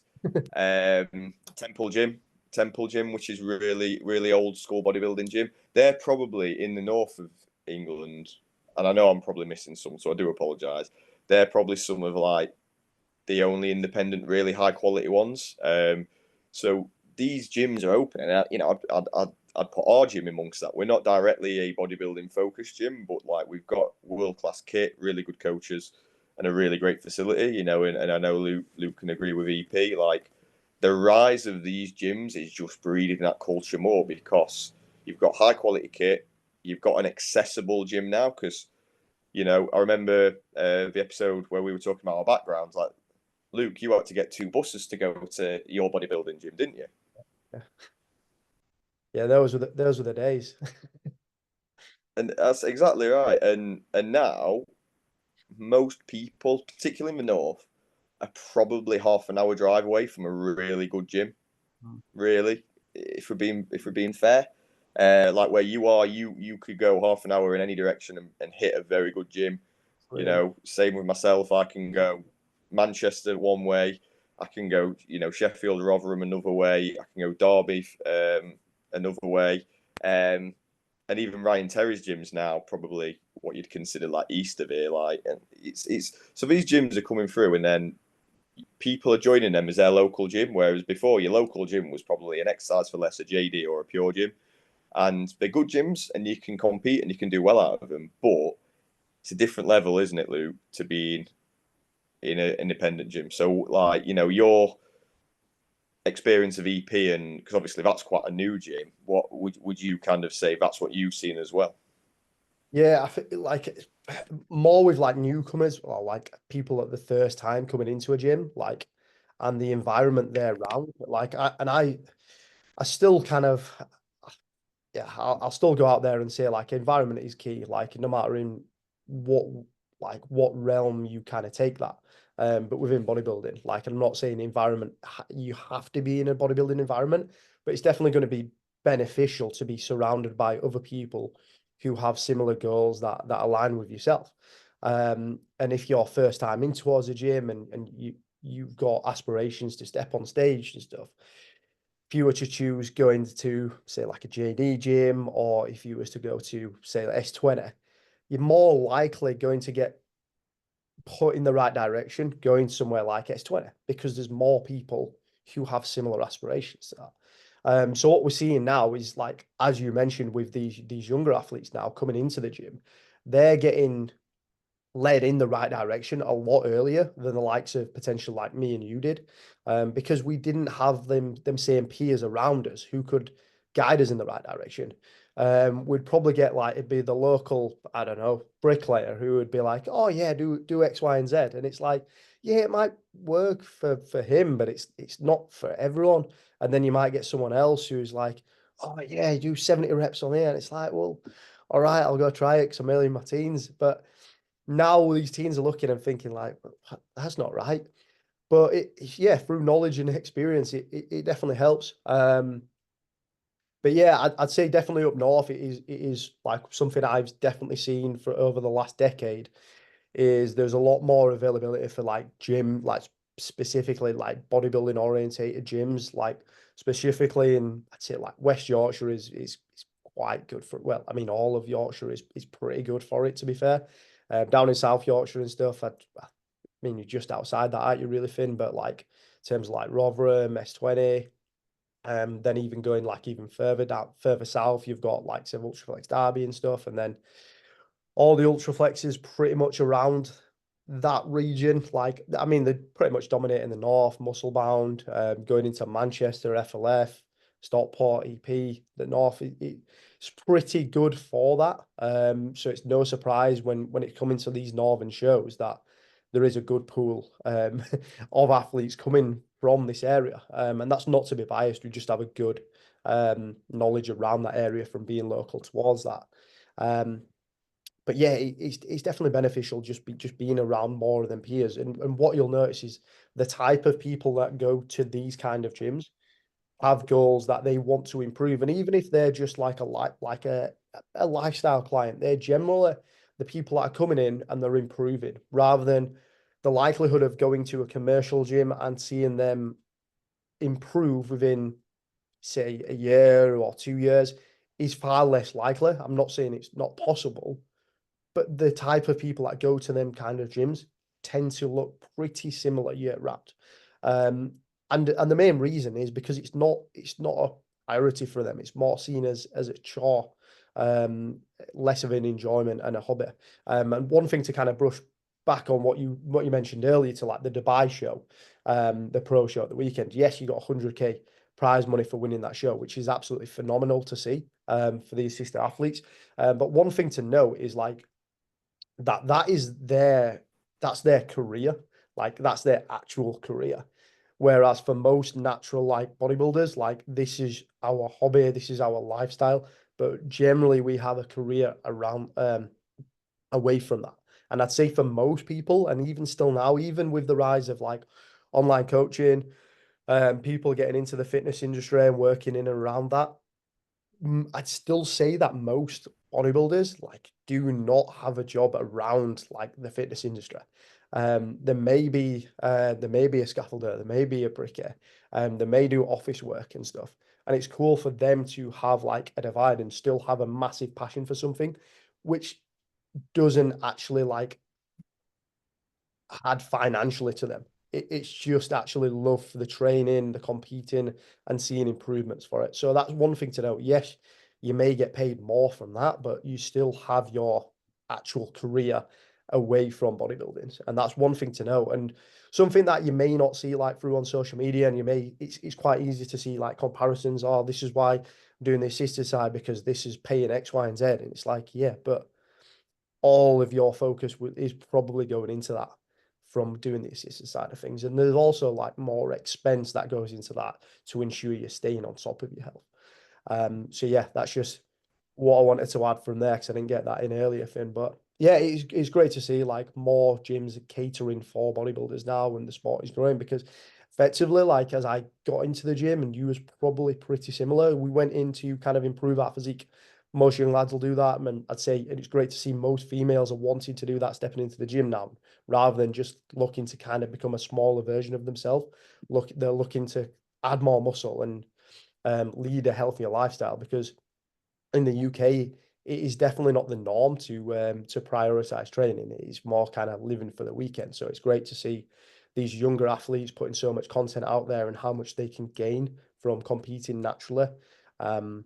Temple Gym, which is really old school bodybuilding gym. They're probably in the north of England, and I know I'm probably missing some, so I do apologise. They're probably some of like the only independent, really high quality ones. So these gyms are open, and you know, I'd put our gym amongst that. We're not directly a bodybuilding focused gym, but like, we've got world class kit, really good coaches, and a really great facility. You know, and I know Luke can agree with EP. Like, the rise of these gyms is just breeding that culture more, because you've got high quality kit, you've got an accessible gym now. Because, you know, I remember the episode where we were talking about our backgrounds. Like, Luke, you had to get 2 buses to go to your bodybuilding gym, didn't you? yeah, yeah. Those were the days. And that's exactly right. And now most people, particularly in the north, are probably half an hour drive away from a really good gym. Really, if we're being fair, like where you are, you could go half an hour in any direction and hit a very good gym. You Really. know, same with myself. I can go Manchester one way. I can go, you know, Sheffield, Rotherham another way. I can go Derby another way. And even Ryan Terry's gym's now probably what you'd consider like east of here. Like, and it's so these gyms are coming through, and then people are joining them as their local gym. Whereas before, your local gym was probably an exercise for less, a JD or a pure gym, and they're good gyms, and you can compete and you can do well out of them. But it's a different level, isn't it, Luke, to being in an independent gym? So, like, you know, your experience of EP, and because obviously that's quite a new gym, what would you kind of say that's what you've seen as well? Yeah, I think like more with like newcomers or like people at the first time coming into a gym, like, and the environment they're around. Like, I still kind of, yeah, I'll still go out there and say like environment is key. Like, no matter in what what realm you kind of take that. But within bodybuilding, like, I'm not saying environment you have to be in a bodybuilding environment, but it's definitely going to be beneficial to be surrounded by other people who have similar goals that align with yourself. And if you're first time in towards a gym and you've got aspirations to step on stage and stuff, if you were to choose going to say like a JD gym, or if you was to go to say like S20, you're more likely going to get put in the right direction going somewhere like S20, because there's more people who have similar aspirations to that. So what we're seeing now is, like, as you mentioned, with these younger athletes now coming into the gym, they're getting led in the right direction a lot earlier than the likes of potential like me and you did, because we didn't have them same peers around us who could guide us in the right direction. We'd probably get like, it'd be the local, I don't know, bricklayer who would be like, oh yeah, do X, Y, and Z. And it's like, yeah, it might work for him, but it's not for everyone. And then you might get someone else who's like, oh yeah, you do 70 reps on here. And it's like, well, all right, I'll go try it because I'm early in my teens. But now these teens are looking and thinking like, that's not right. But yeah, through knowledge and experience, it definitely helps. But yeah, I'd say definitely up north, it is like something I've definitely seen for over the last decade is there's a lot more availability for like gym, like specifically like bodybuilding orientated gyms, like specifically in I'd say like West Yorkshire is quite good for, well, I mean all of Yorkshire is pretty good for it, to be fair. Down in South Yorkshire and stuff, I mean you're just outside that, aren't you, really thin? But like in terms of like Rotherham, S20, then even going like even further down, further south, you've got like say Ultraflex Derby and stuff, and then all the Ultraflexes pretty much around that region. Like, I mean, they pretty much dominate in the north, Musclebound, going into Manchester, FLF, Stockport, EP, the north. It's pretty good for that. So it's no surprise when it's coming to these northern shows that there is a good pool of athletes coming from this area. And that's not to be biased. We just have a good knowledge around that area from being local towards that. Um, but yeah, it's definitely beneficial just being around more than peers. And what you'll notice is the type of people that go to these kind of gyms have goals that they want to improve. And even if they're just like a lifestyle client, they're generally the people that are coming in and they're improving rather than the likelihood of going to a commercial gym and seeing them improve within, say, a year or 2 years is far less likely. I'm not saying it's not possible, but the type of people that go to them kind of gyms tend to look pretty similar year round. Um, and the main reason is because it's not a priority for them. It's more seen as a chore, um, less of an enjoyment and a hobby. And one thing to kind of brush back on what you mentioned earlier to like the Dubai show, the pro show at the weekend. Yes, you got 100K prize money for winning that show, which is absolutely phenomenal to see for the assistant athletes. But one thing to note is like that is that's their career, like that's their actual career. Whereas for most natural like bodybuilders, like this is our hobby, this is our lifestyle, but generally we have a career around away from that. And I'd say for most people, and even still now, even with the rise of like online coaching, people getting into the fitness industry and working in and around that, I'd still say that most bodybuilders like do not have a job around like the fitness industry. There may be a scaffolder, there may be a bricker, they may do office work and stuff. And it's cool for them to have like a divide and still have a massive passion for something, which doesn't actually like add financially to them. It's just actually love for the training, the competing, and seeing improvements for it. So that's one thing to know. Yes, you may get paid more from that, but you still have your actual career away from bodybuilding. And that's one thing to know. And something that you may not see like through on social media, and it's quite easy to see like comparisons. Oh, this is why I'm doing the assisted side because this is paying X, Y, and Z. And it's like, yeah, but all of your focus is probably going into that from doing the assisted side of things. And there's also like more expense that goes into that to ensure you're staying on top of your health. So yeah, that's just what I wanted to add from there because I didn't get that in earlier, Finn. But yeah, it's great to see like more gyms catering for bodybuilders now when the sport is growing because effectively, like as I got into the gym and you was probably pretty similar, we went in to kind of improve our physique. Most young lads will do that. And I'd say it's great to see most females are wanting to do that, stepping into the gym now, rather than just looking to kind of become a smaller version of themselves. They're looking to add more muscle and lead a healthier lifestyle because in the UK, it is definitely not the norm to prioritize training. It's more kind of living for the weekend. So it's great to see these younger athletes putting so much content out there and how much they can gain from competing naturally, um,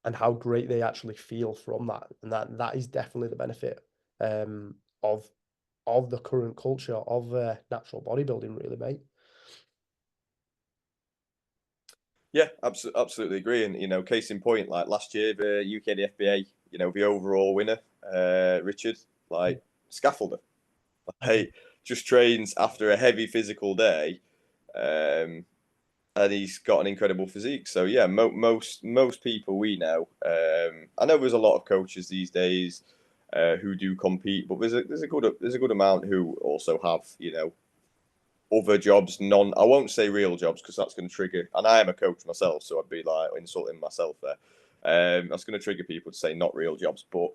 and how great they actually feel from that. And that is definitely the benefit um, of of the current culture of natural bodybuilding, really, mate. Yeah, absolutely agree. And case in point, like last year, the UK the FBA, the overall winner, Richard, like scaffolder, like just trains after a heavy physical day, um, and he's got an incredible physique. So yeah, most people we know. I know there's a lot of coaches these days who do compete, but there's a good amount who also have other jobs. I won't say real jobs because that's going to trigger. And I am a coach myself, so I'd be like insulting myself there. That's going to trigger people to say not real jobs, but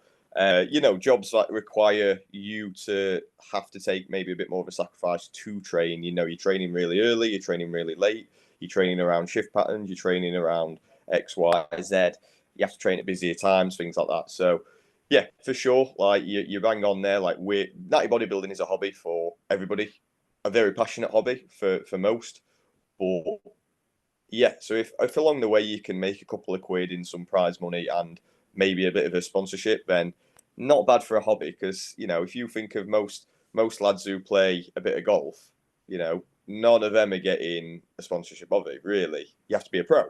jobs that require you to have to take maybe a bit more of a sacrifice to train. You're training really early, you're training really late, you're training around shift patterns, you're training around X, Y, Z. You have to train at busier times, things like that. So, yeah, for sure. Like you bang on there. Like natty bodybuilding is a hobby for everybody, a very passionate hobby for most. But yeah, so if along the way you can make a couple of quid in some prize money and maybe a bit of a sponsorship, then not bad for a hobby. Because if you think of most lads who play a bit of golf, none of them are getting a sponsorship of it. Really, you have to be a pro.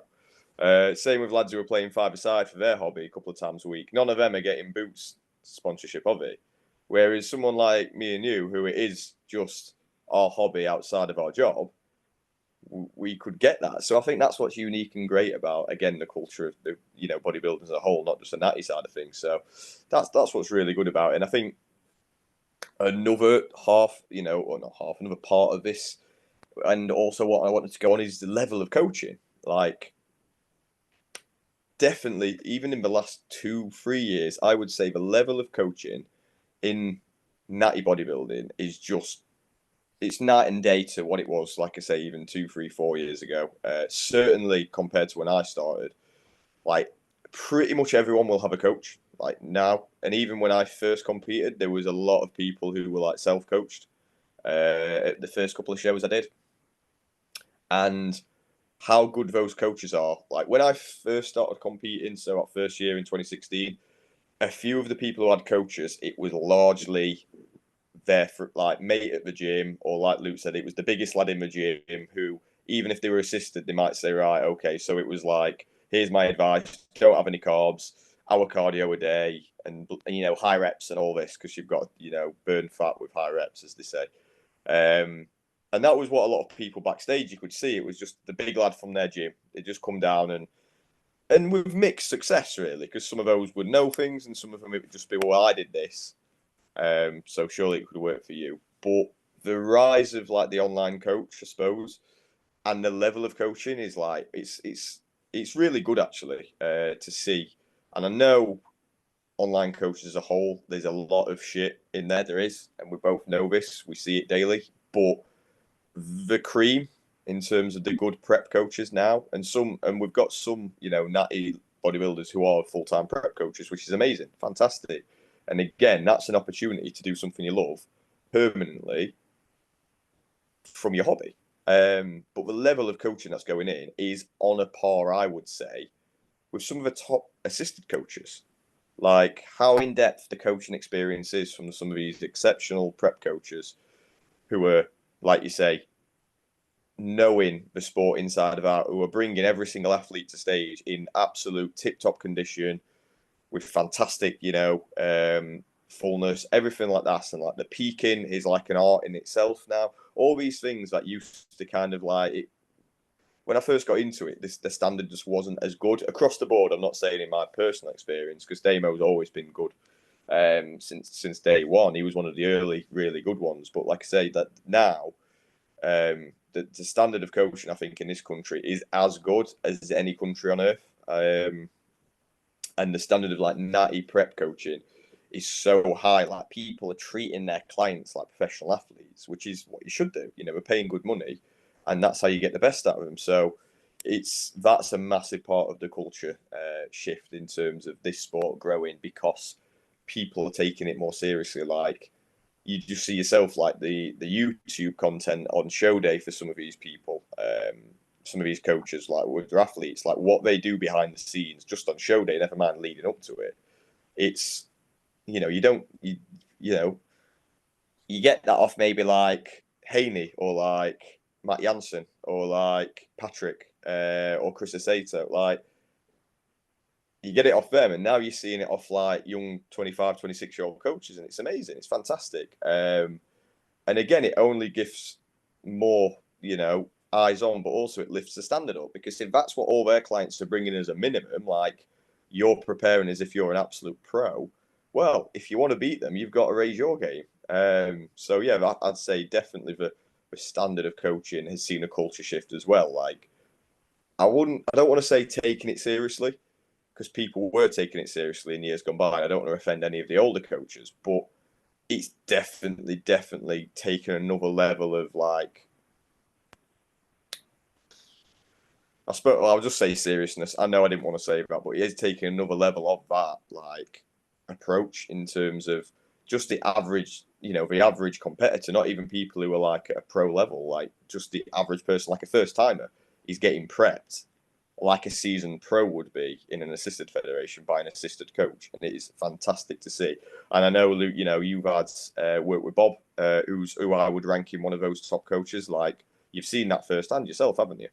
Same with lads who are playing five-a-side for their hobby a couple of times a week. None of them are getting boots sponsorship of it. Whereas someone like me and you, who it is just our hobby outside of our job, we could get that. So I think that's what's unique and great about, again, the culture of the bodybuilding as a whole, not just the natty side of things. So that's what's really good about it. And I think another half, or not half, another part of this, and also what I wanted to go on is the level of coaching. Like, definitely, even in the last 2-3 years, I would say the level of coaching in natty bodybuilding is just, it's night and day to what it was, like I say, even 2, 3, 4 years ago. Certainly compared to when I started, like pretty much everyone will have a coach like now. And even when I first competed, there was a lot of people who were like self-coached at the first couple of shows I did. And how good those coaches are. Like when I first started competing, so that first year in 2016, a few of the people who had coaches, it was largely their like mate at the gym, or like Luke said, it was the biggest lad in the gym who, even if they were assisted, they might say, right, okay, so it was like, here's my advice: don't have any carbs, hour cardio a day, and high reps and all this, because you've got burn fat with high reps, as they say. And that was what a lot of people backstage you could see. It was just the big lad from their gym. They just come down and with mixed success, really, because some of those would know things and some of them it would just be, well, I did this, so surely it could work for you. But the rise of like the online coach, I suppose, and the level of coaching is like it's really good actually to see. And I know online coaches as a whole, there's a lot of shit in there. There is, and we both know this. We see it daily. But the cream in terms of the good prep coaches now, and we've got some natty bodybuilders who are full-time prep coaches, which is amazing, fantastic. And again, that's an opportunity to do something you love permanently from your hobby. But the level of coaching that's going in is on a par, I would say, with some of the top assisted coaches. Like how in depth the coaching experience is from some of these exceptional prep coaches who are, like you say, knowing the sport inside of out, who are bringing every single athlete to stage in absolute tip-top condition with fantastic, fullness, everything like that. And like the peaking is like an art in itself now. All these things that used to kind of like it, when I first got into it, the standard just wasn't as good across the board. I'm not saying in my personal experience, because Damo's always been good since day one. He was one of the early really good ones. But like I say, that now the standard of coaching, I think, in this country is as good as any country on earth. And the standard of like natty prep coaching is so high. Like people are treating their clients like professional athletes, which is what you should do. We're paying good money, and that's how you get the best out of them. So that's a massive part of the culture shift in terms of this sport growing, because people are taking it more seriously. Like you just see yourself, like the YouTube content on show day for some of these people, some of these coaches, like with their athletes, like what they do behind the scenes just on show day, never mind leading up to it. It's, you get that off maybe like Haney or like Matt Jansen or like Patrick or Chris Aceto. Like you get it off them, and now you're seeing it off like young 25, 26-year-old coaches, and it's amazing. It's fantastic. And again, it only gives more, eyes on, but also it lifts the standard up, because if that's what all their clients are bringing as a minimum, like you're preparing as if you're an absolute pro, well, if you want to beat them, you've got to raise your game. So yeah, I'd say definitely the standard of coaching has seen a culture shift as well. Like I don't want to say taking it seriously, because people were taking it seriously in years gone by. I don't want to offend any of the older coaches, but it's definitely taken another level of like, I suppose, well, I'll just say seriousness. I know I didn't want to say that, but he is taking another level of that like approach in terms of just the average, the average competitor, not even people who are like at a pro level, like just the average person, like a first timer, is getting prepped like a seasoned pro would be in an assisted federation by an assisted coach, and it is fantastic to see. And I know, Luke, you've had work with Bob, who I would rank in one of those top coaches. Like you've seen that firsthand yourself, haven't you?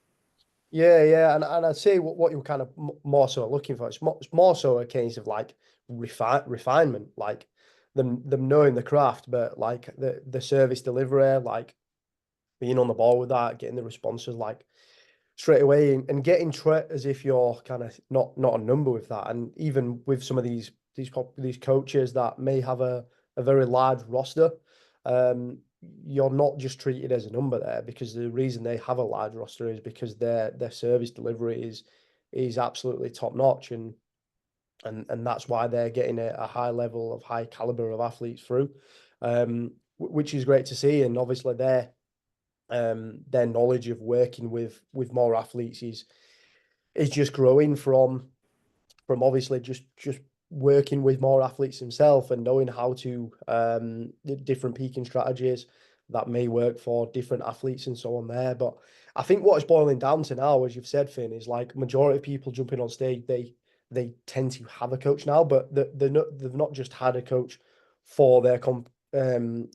Yeah, and I'd say what you're kind of more so looking for. It's more so a case of like refinement, like them knowing the craft, but like the service delivery, like being on the ball with that, getting the responses like straight away, and getting treated as if you're kind of not a number with that. And even with some of these coaches that may have a very large roster, um, you're not just treated as a number there, because the reason they have a large roster is because their service delivery is absolutely top notch, and that's why they're getting a high level of high caliber of athletes through, which is great to see. And obviously their knowledge of working with more athletes is just growing from obviously just working with more athletes himself, and knowing how to the different peaking strategies that may work for different athletes and so on there. But I think what it's boiling down to now, as you've said, Finn, is like majority of people jumping on stage, they tend to have a coach now, but they've not just had a coach for their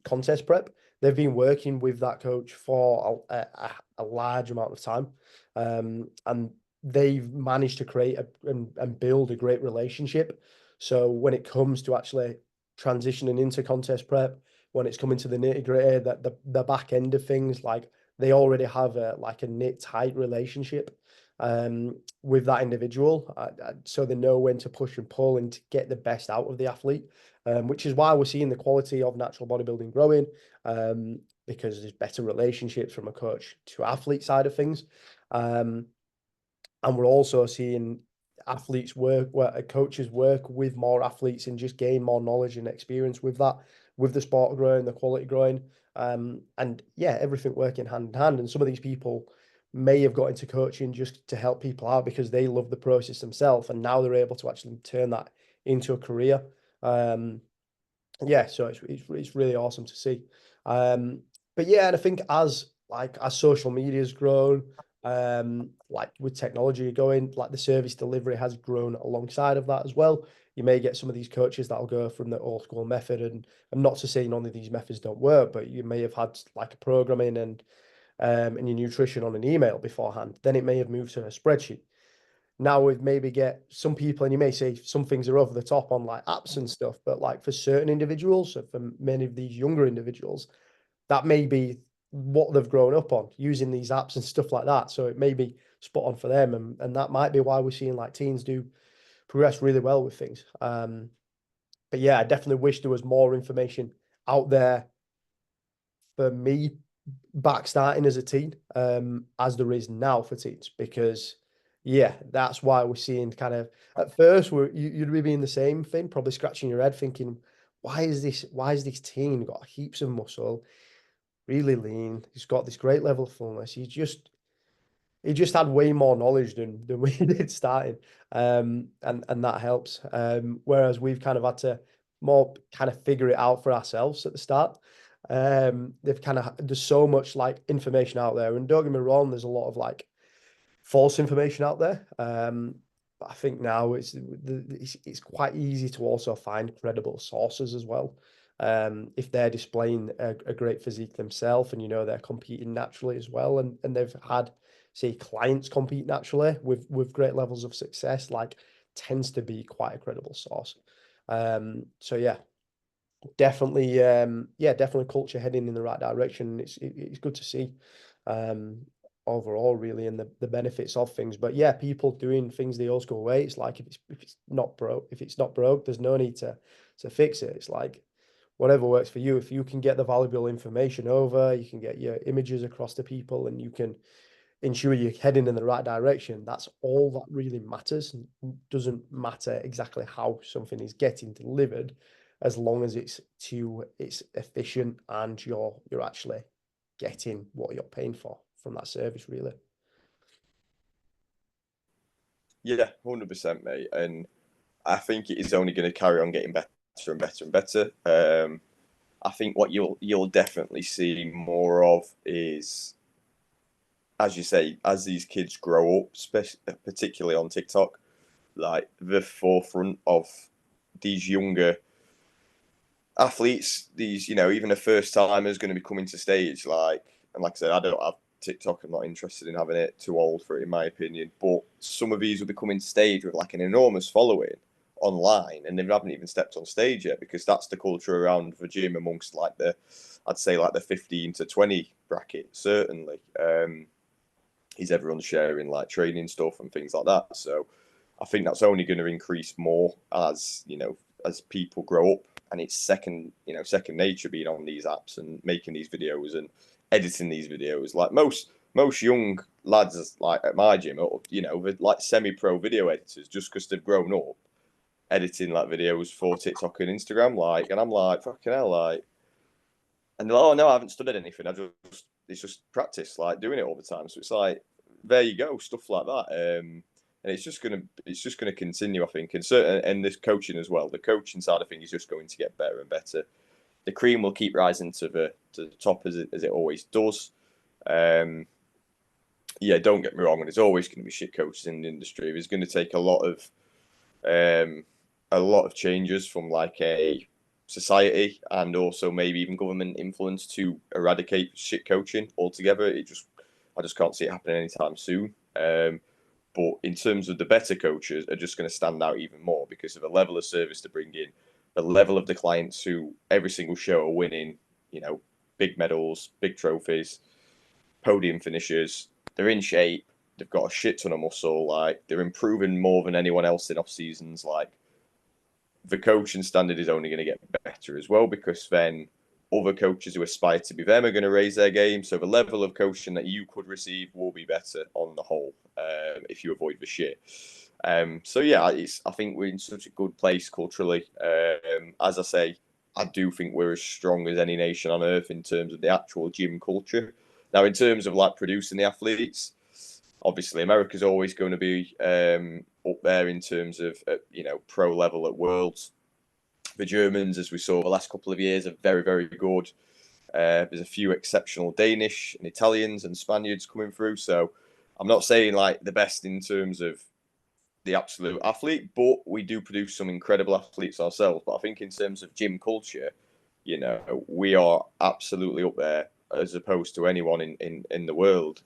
contest prep. They've been working with that coach for a large amount of time, and they've managed to create and build a great relationship. So when it comes to actually transitioning into contest prep, when it's coming to the nitty gritty, that the back end of things, like they already have a knit tight relationship with that individual, so they know when to push and pull and to get the best out of the athlete, which is why we're seeing the quality of natural bodybuilding growing, because there's better relationships from a coach to athlete side of things. And we're also seeing athletes work, where coaches work with more athletes and just gain more knowledge and experience with that, with the sport growing, the quality growing, and yeah, everything working hand in hand. And some of these people may have got into coaching just to help people out because they love the process themselves, and now they're able to actually turn that into a career. Yeah, so it's really awesome to see. But yeah, and I think as social media has grown, like with technology going, like the service delivery has grown alongside of that as well. You may get some of these coaches that'll go from the old school method, and not to say none of these methods don't work, but you may have had like a programming and your nutrition on an email beforehand. Then it may have moved to a spreadsheet. Now we've maybe get some people, and you may say some things are over the top on like apps and stuff, but like for certain individuals, so for many of these younger individuals, that may be what they've grown up on, using these apps and stuff like that. So it may be spot on for them, and that might be why we're seeing like teens do progress really well with things. But yeah, I definitely wish there was more information out there for me back starting as a teen, as there is now for teens, because yeah, that's why we're seeing kind of at first you'd be being the same thing, probably scratching your head thinking, why is this teen got heaps of muscle, really lean, he's got this great level of fullness, he just had way more knowledge than we did starting, and that helps. Whereas we've kind of had to more kind of figure it out for ourselves at the start. They've kind of there's so much like information out there, and don't get me wrong, there's a lot of like false information out there. But I think now it's quite easy to also find credible sources as well. If they're displaying a great physique themselves, and they're competing naturally as well, and they've had, say, clients compete naturally with great levels of success, like tends to be quite a credible source. So yeah, definitely culture heading in the right direction. It's good to see. overall, really, and the benefits of things. But yeah, people doing things the old school way. It's like if it's not broke, there's no need to fix it. It's like whatever works for you. If you can get the valuable information over, you can get your images across to people, and you can ensure you're heading in the right direction. That's all that really matters. It doesn't matter exactly how something is getting delivered, as long as it's efficient and you're actually getting what you're paying for from that service, really. Yeah, 100%, mate. And I think it is only going to carry on getting better and better and better. I think what you'll definitely see more of is, as you say, as these kids grow up, particularly on TikTok, like the forefront of these younger athletes, these, even a first timer is going to be coming to stage. And like I said, I don't have TikTok. I'm not interested in having it. Too old for it, in my opinion. But some of these will be coming to stage with like an enormous following online, and they haven't even stepped on stage yet, because that's the culture around the gym amongst I'd say the 15 to 20 bracket. Certainly, is everyone sharing like training stuff and things like that. So I think that's only going to increase more as as people grow up, and it's second nature being on these apps and making these videos and editing these videos. Like most young lads, like at my gym, they're like semi-pro video editors just because they've grown up editing like videos for TikTok and Instagram. And I'm like, fucking hell, like, and they're like, oh no, I haven't studied anything. It's just practice, like doing it all the time. So it's like, there you go, stuff like that. And it's just gonna continue, I think. And this coaching as well. The coaching side of things is just going to get better and better. The cream will keep rising to the top as it always does. Yeah, don't get me wrong. And there's always going to be shit coaches in the industry. There's going to take a lot of changes from like a society and also maybe even government influence to eradicate shit coaching altogether. I just can't see it happening anytime soon. But in terms of the better coaches are just going to stand out even more because of the level of service to bring in, the level of the clients who every single show are winning, big medals, big trophies, podium finishes. They're in shape. They've got a shit ton of muscle. Like, they're improving more than anyone else in off seasons. Like, the coaching standard is only going to get better as well, because then other coaches who aspire to be them are going to raise their game. So the level of coaching that you could receive will be better on the whole, if you avoid the shit. So yeah, I think we're in such a good place culturally. As I say, I do think we're as strong as any nation on earth in terms of the actual gym culture. Now, in terms of like producing the athletes, obviously America's always going to be up there in terms of pro level at worlds. The Germans, as we saw the last couple of years, are very, very good. There's a few exceptional Danish and Italians and Spaniards coming through. So I'm not saying like the best in terms of the absolute athlete, but we do produce some incredible athletes ourselves. But I think in terms of gym culture, we are absolutely up there as opposed to anyone in the world.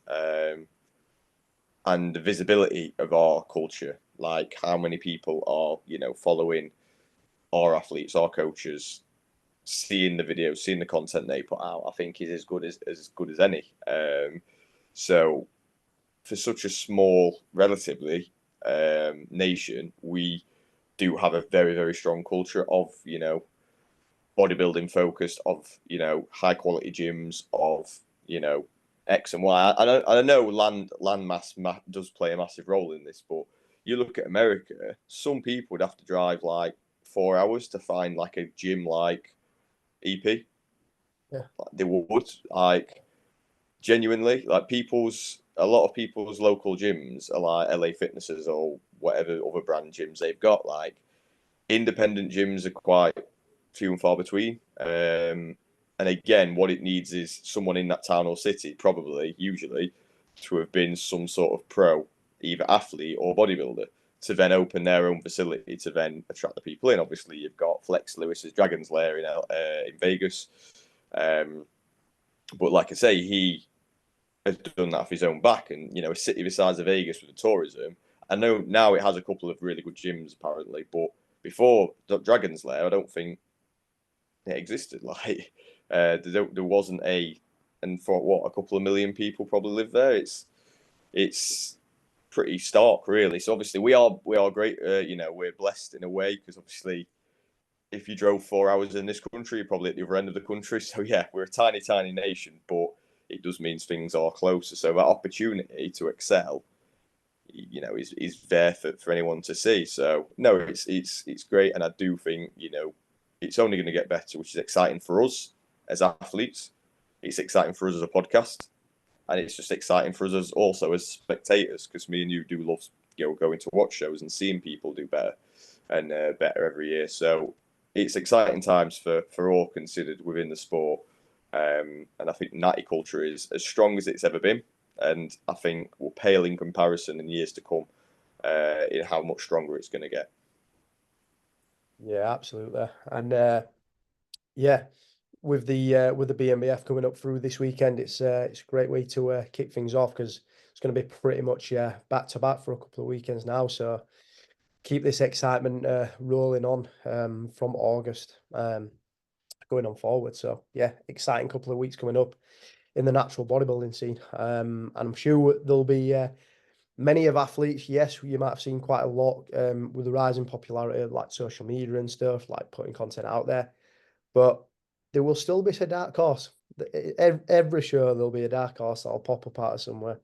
And the visibility of our culture, like how many people are, following our athletes, our coaches, seeing the videos, seeing the content they put out, I think is as good as any. So for such a small, relatively, nation, we do have a very, very strong culture of, bodybuilding focused, of, high quality gyms, of, X and Y. I know land mass does play a massive role in this, but you look at America, some people would have to drive like 4 hours to find like a gym like EP. Yeah. They would, like, genuinely, like, a lot of people's local gyms are like LA Fitnesses or whatever other brand gyms they've got. Like, independent gyms are quite few and far between. And again, what it needs is someone in that town or city, probably, usually, to have been some sort of pro, either athlete or bodybuilder, to then open their own facility to then attract the people in. Obviously, you've got Flex Lewis's Dragon's Lair in Vegas. But like I say, he has done that off his own back. And, a city the size of Vegas with the tourism, I know now it has a couple of really good gyms, apparently. But before Dragon's Lair, I don't think it existed. Like, there wasn't and for what, a couple of million people probably live there. it's pretty stark, really. So obviously we are great. We're blessed in a way because obviously if you drove 4 hours in this country, you're probably at the other end of the country. So yeah, we're a tiny, tiny nation, but it does mean things are closer. So that opportunity to excel, is there for anyone to see. So no, it's great, and I do think it's only going to get better, which is exciting for us as athletes. It's exciting for us as a podcast, and it's just exciting for us as spectators because me and you do love going to watch shows and seeing people do better and better every year. So it's exciting times for all considered within the sport, and I think natty culture is as strong as it's ever been, and I think will pale in comparison in years to come in how much stronger it's going to get. Yeah, absolutely. And yeah, with the BMBF coming up through this weekend, it's a great way to kick things off because it's going to be pretty much back to back for a couple of weekends now. So keep this excitement rolling on from August going on forward. So yeah, exciting couple of weeks coming up in the natural bodybuilding scene. And I'm sure there'll be many of athletes. Yes, you might have seen quite a lot with the rising popularity of like social media and stuff, like putting content out there. But there will still be a dark horse. Every show there'll be a dark horse that'll pop up out of somewhere.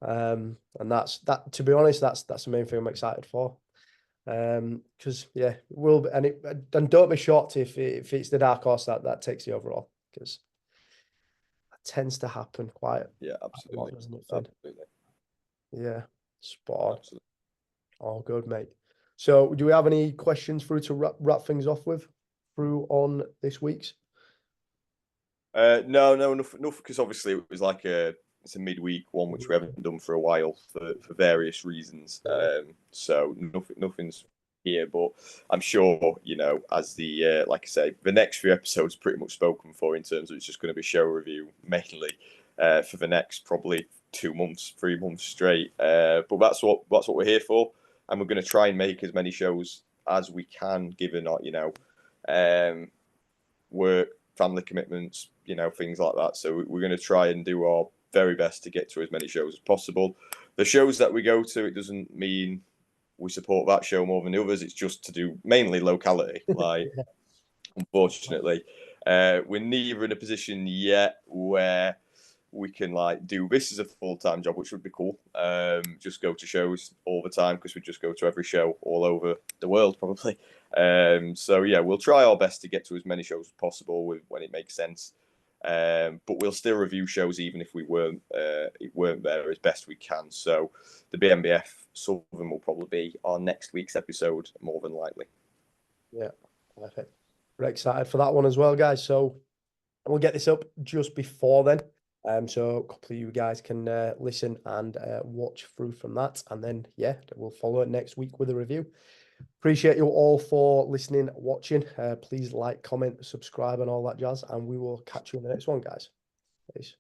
And that's that. To be honest, that's the main thing I'm excited for. Because yeah, it will be, and don't be shocked if it's the dark horse that takes the overall, because that tends to happen quite Yeah, a lot, absolutely, doesn't it, Finn? absolutely, Yeah, spot on. absolutely. All good, mate. So, do we have any questions through to wrap things off with through on this week's? No, nothing, because obviously it was like it's a midweek one which we haven't done for a while for various reasons. Yeah. So nothing's here, but I'm sure as the like I say, the next few episodes are pretty much spoken for in terms of it's just going to be show review mainly for the next probably 2 months, 3 months straight. But that's what we're here for, and we're going to try and make as many shows as we can, given our work, family commitments, things like that. So we're going to try and do our very best to get to as many shows as possible. The shows that we go to, it doesn't mean we support that show more than the others. It's just to do mainly locality. Like, unfortunately, we're neither in a position yet where we can like do this as a full-time job, which would be cool. Just go to shows all the time because we just go to every show all over the world probably. So yeah, we'll try our best to get to as many shows as possible when it makes sense. But we'll still review shows even if we weren't there as best we can. So the BMBF Southern will probably be our next week's episode more than likely. Yeah, perfect. We're excited for that one as well, guys. So we'll get this up just before then. So a couple of you guys can listen and watch through from that, and then yeah, we'll follow it next week with a review. Appreciate you all for listening, watching. Please like, comment, subscribe, and all that jazz, and we will catch you in the next one, guys. Peace.